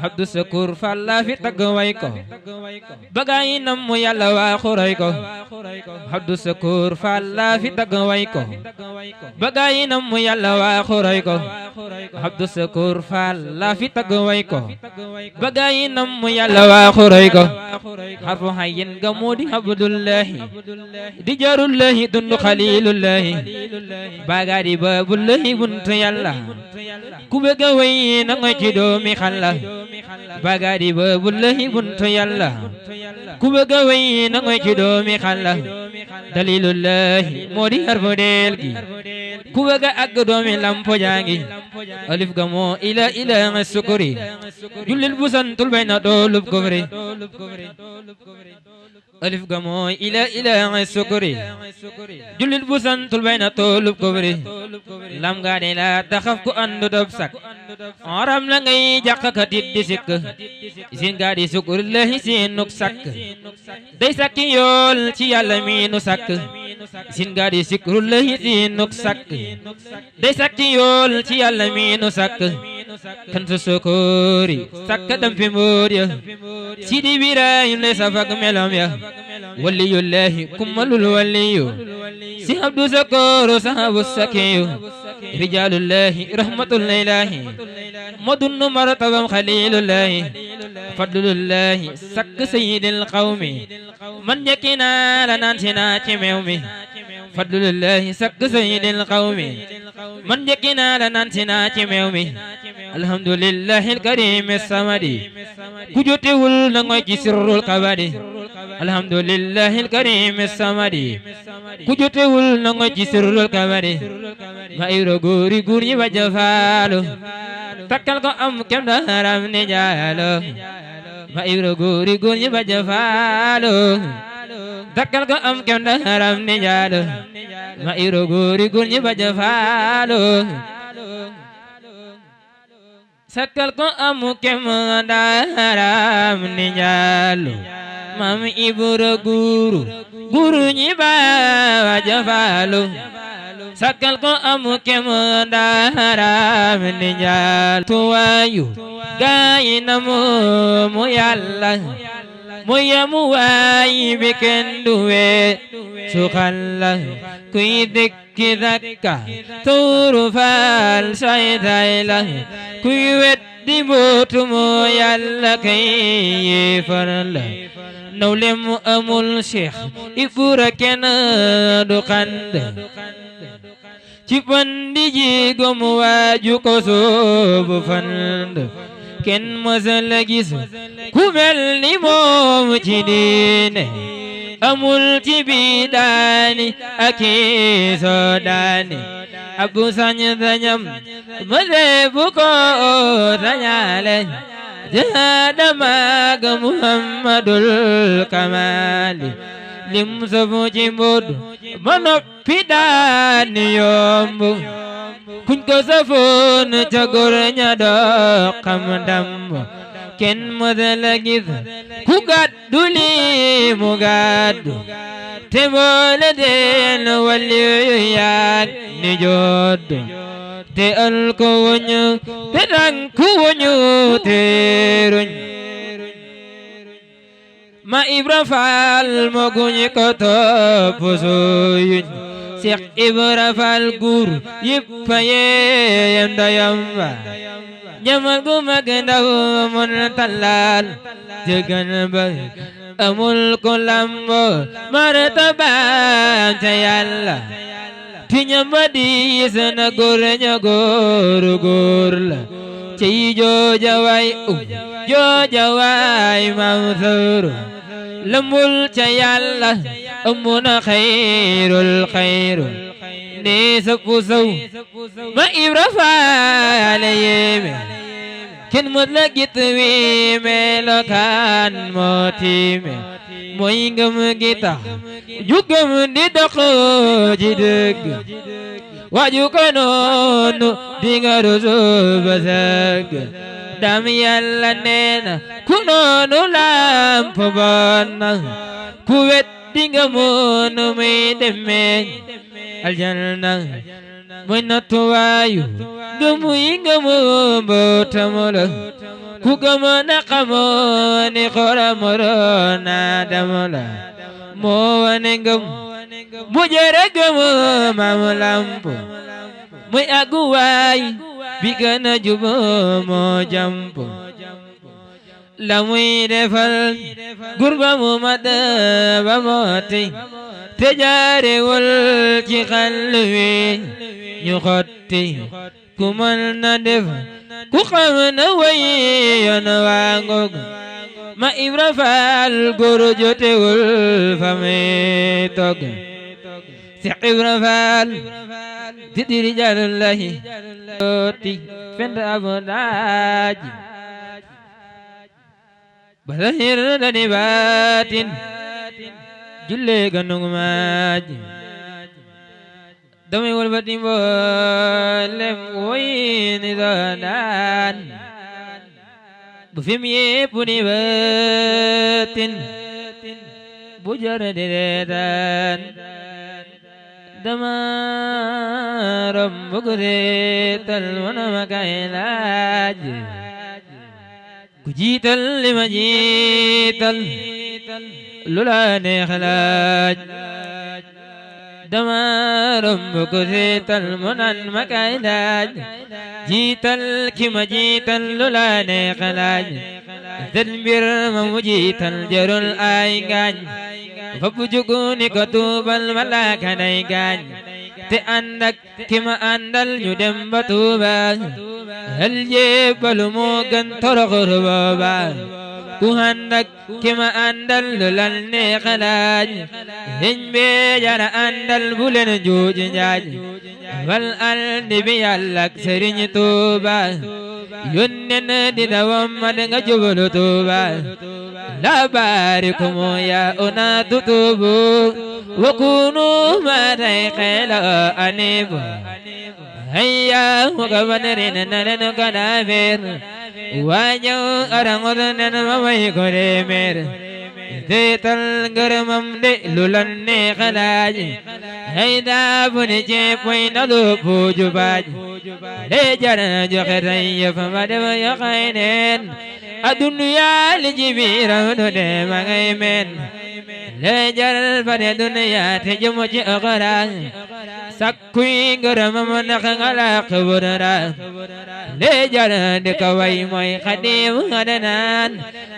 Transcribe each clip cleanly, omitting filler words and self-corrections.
Abdou Sakour Fall la fi tagg way ko bagaay nam mu Yàlla waa xuray ko Abdou Sakour Fall la fi tagg way ko bagaay nam mu Yàlla waa xuray ko Abdou Sakour Fall la fi tagg way ko bagaay nam mu Yàlla waa xuray ko xarfu hayyin ga moo di Abdullahi di jarullahi dundu xalilullahi bagaa di babullahi buntu Yàlla ku bëgg a way na nga ci doomi xalla bagaa di babullahi buntu Yàlla ku bëgg a way na nga ci doomi xalla dalilullahi moo di harfu del gi ku bëgg a àgg doomi lampo jaangi alif ga moo ila nga sukuri jullil bu santul bay na doolub kufri alif ga moo ila nga sukuri jullil bu santul bay na doolub kufri lam ga de la taxaf ku andu dob sak aram la ngay jàq ka tit di sikk sin ga di sukurillahi sin nuk sakk day sakki yool ci Yàlla mi nu sakk sin ga di sukurillahi sin nuk sakk day sakki yool ci Yàlla mi nu sakk kan su sukuri sakk dam fi mbóot ya sidi birayim le safak melam ya waliyullahi kummalul waliyu si Abdou Sakour sahabu sakiyu rijalullahi rahmatullahi modunnu martabam khalilullahi fadlullahi sakk sayyidil qawmi man yakina la naan sina ci meew mi fadlullahi sakk sayyidil qawmi man yakina la naan sina ci meew mi alhamdulillahi alkarim samadi ku jotewul na ngoy ci sirrul kabadi alhamdulillahi alkarim samadi ku jotewul na ngoy ci sirrul kabadi ma iro góori góor ñi ba jafaalu takkal ko am kem daram ne jaalo ma iro góori góor ñi ba jafaalu takkal ko am kem daram ne jaalo ma iro góori góor ñi ba jafaalu sakkal ko am kem daram ne jaalo mam ibro guru ñi ba jafaalu sakkal ko am kem daram ni njaal tuwaayu gaayi na mu Yàlla mu yamu waay bi kenn du wee su xalla kuy dëkki dakka tuuru faal saytay la kuy weddi bootu mu Yàlla kay yéefar la nawle mu amul Cheikh Ibra kenn du xand ci pandi ji gomu waaju ko soobu fand kenn mësal la gis ku mel ni moom ci diine amul ci bidaani ak sodaani abu sañ sañam mëse bu ko sañaale jaadama ga Muhammadul Kamali lim safu ci mbod ma noppi daan yomb kuñ ko safoon ca góor ña doo xam damb kenn mësa la gis ku gàddu li mu gàddu te boole deen waliyu yaak ni joddu te al ko wuñu te tànku wuñu te ruñ ma Ibra Fall mo guñi ko topp suyuñ Cheikh Ibra Fall guur yëpp a yeeyam dayam ba ñamal gu mag ndaw mun talaal jëgan ba amul ko lambo martabaam ca Yàlla tiñam ba diis na góor ña góor la ci jooja waay maam sawru lambul ca Yàlla amuna xayru ne sapu saw ma Ibra Fall yéeme kenn mët la git wi melokaan moo tiime mooy ngëm gi tax jugam di dox ci dëgg waaju ko noonu di nga rusu ba sëgg dam Yàlla neena ku noonu lamp bon ku wet di nga moonu muy demee aljanna mooy nattuwaayu gëmu yi gëmu mbootamala ku gëmoon a xamoo ni xoramoroon naa damala moo wane ngëm mu jëre gëmu maam lamp muy àgguwaay bi gën a jubo moo jamp la muy defal gurba mu mat ba mooti te jaarewul ci xàll wi ñu xotti ku mën na def ku xam na way yoon waa ngoog ma Ibra Faal góor jotewul fa muy togg Seex Ibra Faal di rijaalullahi oti fend abu daaj bazahir dani baatin julle ganung maaj damay walbati mboolem woy ni doonaan bu fim yépp ni baatin bu jar di reetaan dama romb ku reetal wana ma kay laaj ku jiital li ma jiital lu la neex laaj dama romb ku reetal mu naan ma kay laaj jiital ki ma jiital lu la neex laaj seen mbir ma mu jiital jarul ay ngaañ fa bu jugu ni ko tuubal malaaka day gaañ te ànd ak ki ma àndal ñu dem ba Tuuba hal jébbalu moo gën toroxor booba ku ànd ak ki ma àndal lu lal neex laaj sëñ bee jara àndal bu leen juuj njaaj wal andi bi Yàlla ak Sëriñ Tuuba yónneen di dawam ma nga jublu Tuuba la barikum ya una tutubu wa kunu ma tay khela anibu hayya mugabarin nanen kanafir wajo arangodan ma way gore mer detal garamam de lulan ne khalaj hayda buni je poina lu puju baj le jara jo khay fa made ya khainen adunya li jibira no de magay men le jar fane dunya te jumo ci agara sakkuy ngaram na ngala khubura le jar de kawai moy khadim hadanan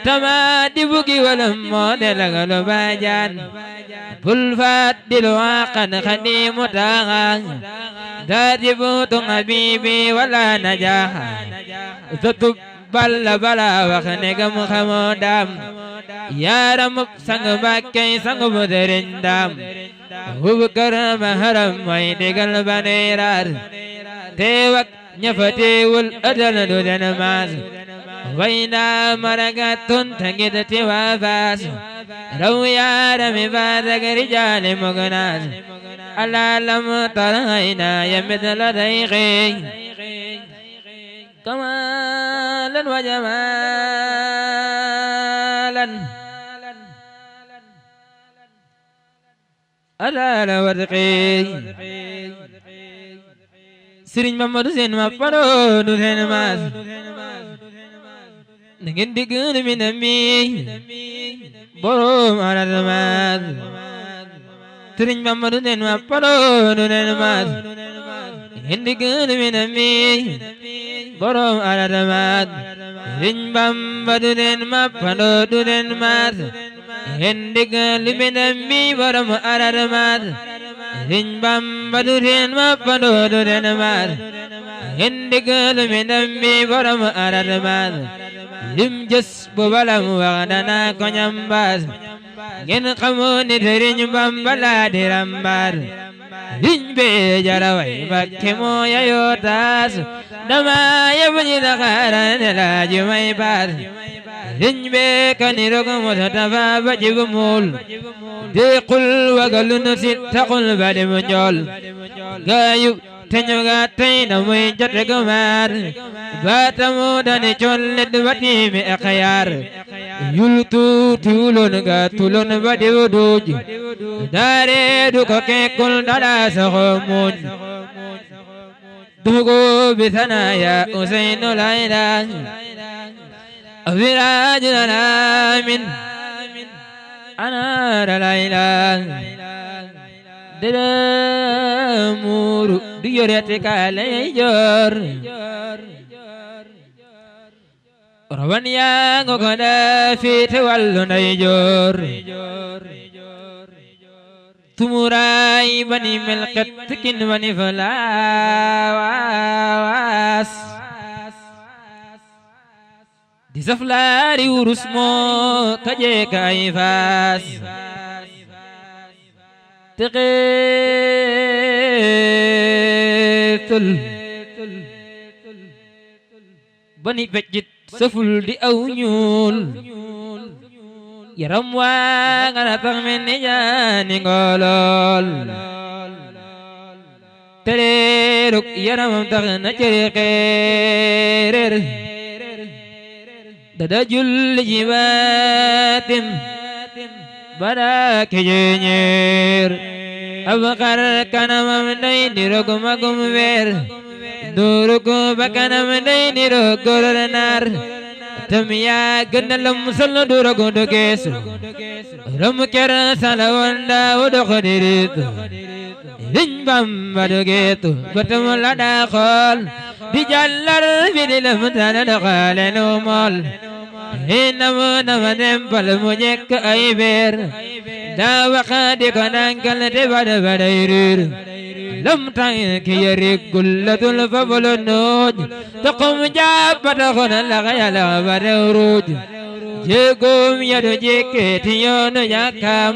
tama dibugi walam mo de lagalo bajan bulfat dilwaqan khadim taga dadibu tu habibi wala najaha zatub balla bala wax negam xamodam yaram sang bakkay sang buderindam hubkar maharam may digal banerar tewak nyafatewul adal dudan mas wayna maragatun tangid tiwafas raw yaram badag rijal mugnas alalam tarayna yamidal dayqi كمالا وجمالا ألا لورقي سرين محمد حسين ما فرو نورين ماس نجن دقن من أمي بروم على الماس سرين محمد حسين ما فرو نورين ماس نجن دقن من أمي borom aladamat Sëriñ Bamba du leen mappandoo du leen maas hendigal minam mi borom aladamat Sëriñ Bamba du leen mappandoo du leen maas hendigal minam mi borom aladamat lim jës bu balam wax dana ko ñambaas ngeen xamoo ni Sëriñ Bamba laa di rambaas Sëriñ bee jara way Mbakke moo yayoo taas dama yebñi Dakar ne la jumay baas Sëriñ bee kani rogo moto tafa ba jibu muul dequl wagalun si taqul ba dem njool gaayub teñu ga tey na muy jote ko maar baatamu dani collet batimi e xayaar yul tuulun ga tulun ba diw duuj daare du ko kekkul dala saxo muuñ دوغو بثنايا حسين لا إله أفراج لنا من أنار لا إله دلمور ديورتك عليجور روان يا غدا في تولو نيجور تموراي بني ملكت كن بني فلاواس di saflari urusmo kaje kaifas teqetul bani pejit saful di aw ñuul yaram waa ngana tax men ni jaani ngolol tereeruk yaramam tax na cere xeereer dada julli jibaatim barake jeñeer abakar kanamam day nirog magum weer duruko bakanam day nirog goronar tam yaa gënalam sol durogo do geesu ram ker salawanda wodo khodirit riñ bamba do geetu batam la da xol di jallar bi di lam tan da xale no mol inama nama dempal mu jekk ay beer daa waxa di ko nankal te bada bada irir lam tan ki yari kullatul fabulu nuj taqum jabbata khona la yala bada uruj jegum yadu jekke ti yoonu yakam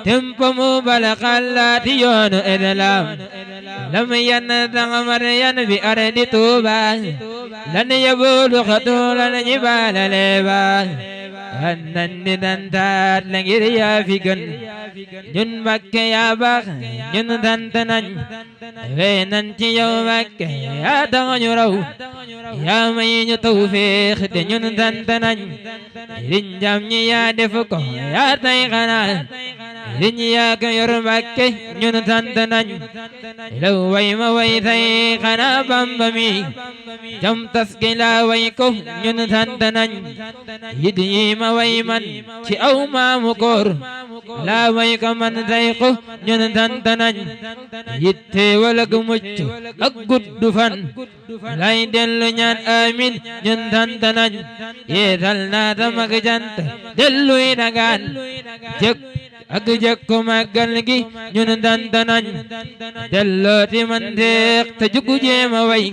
tempamu balakalla ti yoonu edalam lam yanna tangamar yan bi ardi tuba lan yabulu khatulan jibala leba annan nidantat langir ya figan ñun Mbakke ya bax ñun tantanan wenan ci yow Mbakke ya tax ñu raw ya may ñu tawfiq te ñun tantanan liñ jam ñi ya def ko ya tay xanaa liñ ya ko yor Mbakke ñun tantanan law way ma way tay xanaa Bamba mi jam taski la way ko ñun tantanan yid yi ma way man ci aw maamu koor la way ko man tay ko ñun tantanan yitte wala gu mucc ak guddu fan lay dellu ñaan amin ñun tantanan yeetal naa tamak jant delluy dagaan jëkk ak jëkku màggal gi ñun tantanan dellooti man teex te jugu jeema way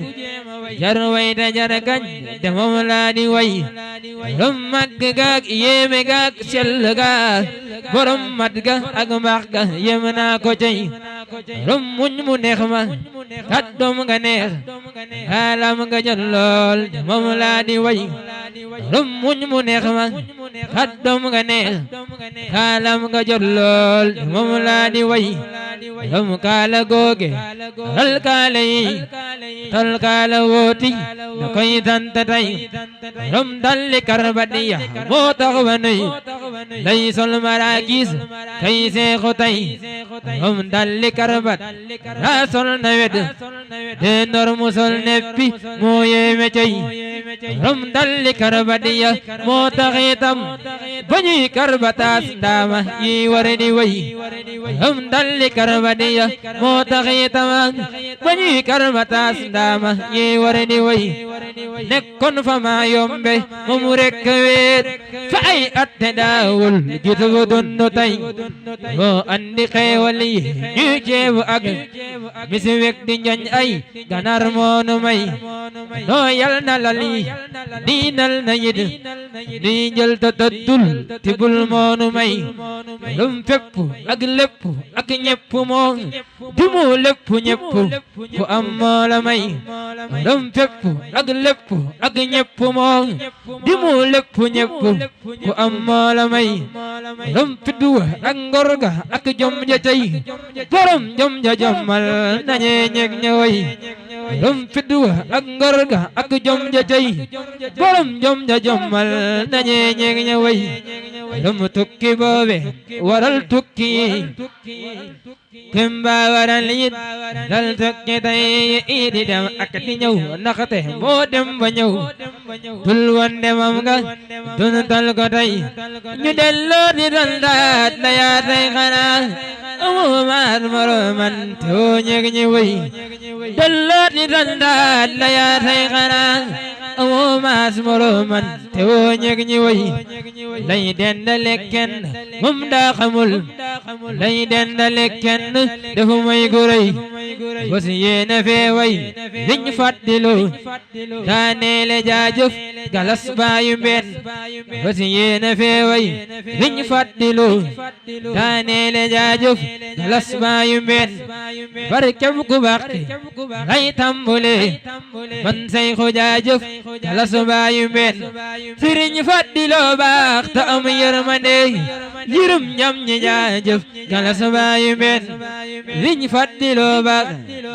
jar way te jar kañ te moom laa di way borom màgg gaag yéeme gaag sell gaag borom mat ga ak mbaax ga yem naa ko cay borom muñ mu neex ma kàddoom nga neex xaalam nga jot lool te moom laa di way borom muñ mu neex ma kàddoom nga neex xaalam nga jot lool te moom laa di way borom kaala googe ral kaala yi tal kaala wooti na koy sant tay borom dalli karbadiya moo tax ba nuy lay sol marakis kay seexu tay borom dalli karbat raa sol na wed de nor mu sol neppi moo yeeme cay borom dalli karbadiya moo tax itam ba ñuy karbataas ndaama yi war di way borom dalli karbadiya moo tax itam ba ñuy karbataas ndaama yi war di way nekkoon fa maa yombe moom rekk weet fa ay atte daawul jitu bu dundu tay moo andi xeewal yi ñuy ceebu ak misi wek di njoñ ay ganar moonu may noo yal na lal yi diinal na yit di njël ta tëddul tibul moonu may lum fépp ak lépp ak ñepp moo di mu lépp ñepp ku am moo la may lum fépp ak lépp ak ñepp moo di mu lépp ñepp ku am moo la may lum fiddu ak ngor ga ak jom ja tey borom jom ja jommal nañe ñeg ñëway lum fiddu ak ngor ga ak jom ja tey borom jom ja jommal nañe ñeg ñëway lum tukki boobe waral tukki kimba waral it dal tukki tay idi dem ak di ñëw naxate moo dem ba ñëw dul woon demam nga dun tal ko tay ñu delloo di dal daat la yaa tay xanaa amoo maat moroman te woo ñeg ñi wëy delloo di dal daat la yaa tay xanaa amoo maas moroman te woo ñeg ñi wëy lay dendale kenn moom daa xamul lay dendale kenn dafa may gu rëy bos yéena fee way liñ fàttiloo daaneele jaajëf galas baayu mbeen bos yéena fee way liñ fàttiloo daaneele jaajëf galas baayu mbeen barkeb ku bàqi lay tàmbule man say xu jaajëf galas baayu mbeen sëriñ fàttiloo baax ta am yërmande yërëm ñam ñi jaajëf galas baayu mbeen liñ fàttiloo baax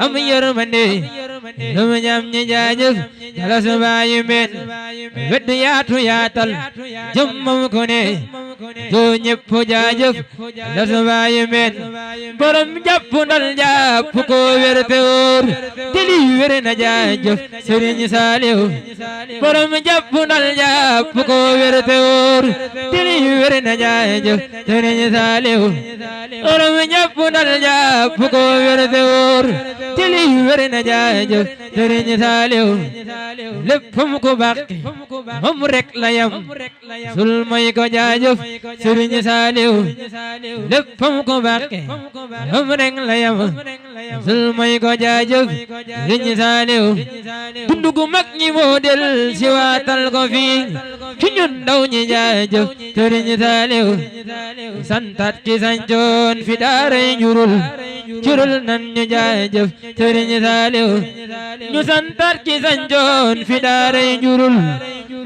am yërmande yërëm ñam ñi jaajëf galas baayu mbeen wedd yaatu yaatal jëmmam ko ne doo ñëpp jaajëf galas baayu mbeen borom jàpp ndal jàpp ko wér te wóor te li wér na jaajëf sëriñ Saaliw borom jàpp ndal jàpp ko wér te wóor te li wér na jaajëf sëriñ Saaliw borom jàpp ndal jàpp ko wér te wóor te li wér na jaajëf sëriñ Saaliw léppam ko bàqi moom rek la yam sul may ko jaajëf sëriñ Saaliw léppam ko bàqi moom rek la yam sul may ko jaajëf sëriñ Saaliw dundu gu mag ñi moo del si waatal ko fii ci ñun ndaw ñi jaajëf sëriñ Saaliw santat ki sanjoon fi daaray njurul curul nan ñu jaajëf sëriñ Saaliw ñu santat ki sanjoon fi daaray njurul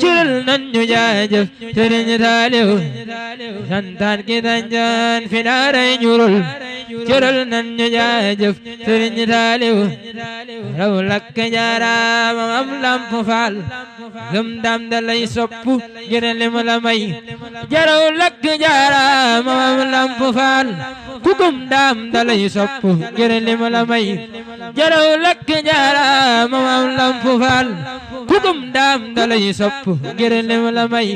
curul nan ñu jaajëf sëriñ Saaliw santat ki sanjoon fi daaray njurul curul nan ñu jaajëf sëriñ Saaliw raw lakk jaaraama am lamp faal gëm dam da lay soppu ngir lim la may jaraw lakk jaaraama am lamp faal ku gëm dam da lay soppu ngir lim la may jaraw lakk jaaraama am lamp faal ku gëm dam da lay soppu ngir lim la may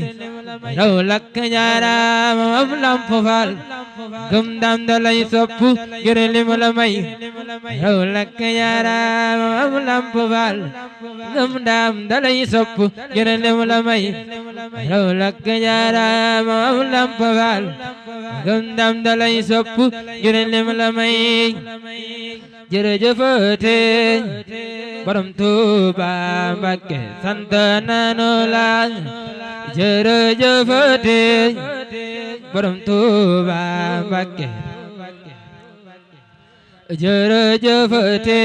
raw lakk jaaraama am lamp faal gëm dam da lay soppu ngir lim la may raw lakk jaaraama am lamp faal gëm dam da lay soppu ngir lim la may raw lakk jaaraama am lamp faal gëm dam da lay soppu ngir lim la may jërëjëfate borom Tuuba Mbàkke sant nanu la jërëjëfate borom Tuuba Mbàkke jërëjëfate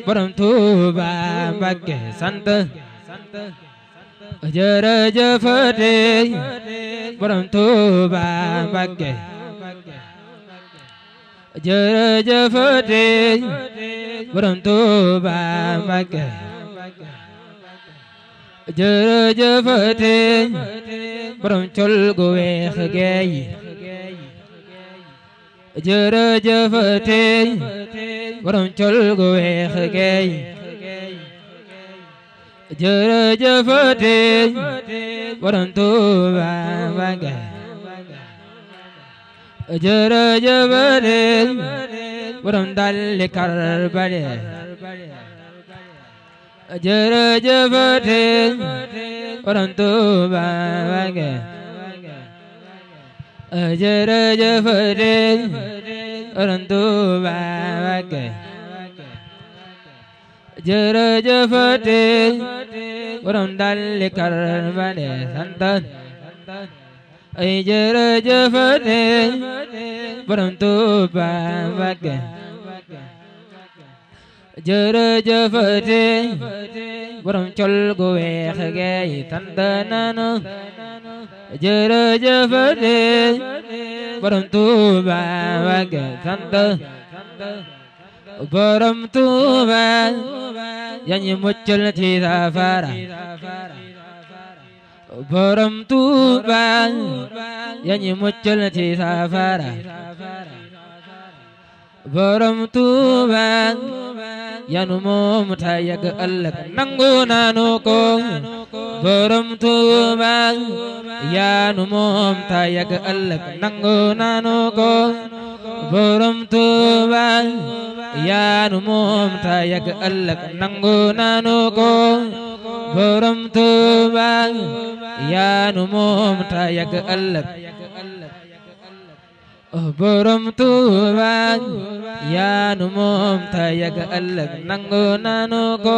borom Tuuba Mbàkke sant jërëjëfate borom Tuuba Mbàkke jërëjëfate borom Tuuba Mbàkke jërëjëfate borom col gu weex geey jërëjëfate borom col gu weex geey jërëjëfate borom Tuuba Mbàkke jërëjëfate borom dalli karbale jërëjëfate borom Tuuba Mbàkke jërëjëfate borom Tuuba Mbàkke jërëjëfate borom dalli karbale sant ay jërëjëfate borom Tuuba Mbàkke jërëjëfate borom col gu weex geey sant nanu jërëjëfate borom Tuuba Mbàkke sant borom Tuuba yañu muccal ci safara borom Tuuba yaa ñu muccal ci safara borom Tuuba yanu moom tey ak ëllëg nangu nanu ko borom Tuuba yanu moom tey ak ëllëg nangu nanu ko borom Tuuba yanu moom tey ak ëllëg nangu nanu ko borom Tuuba yanu moom tey ak ëllëg borom Tuuba yaanu moom tey ak ëllëg nangu nanu ko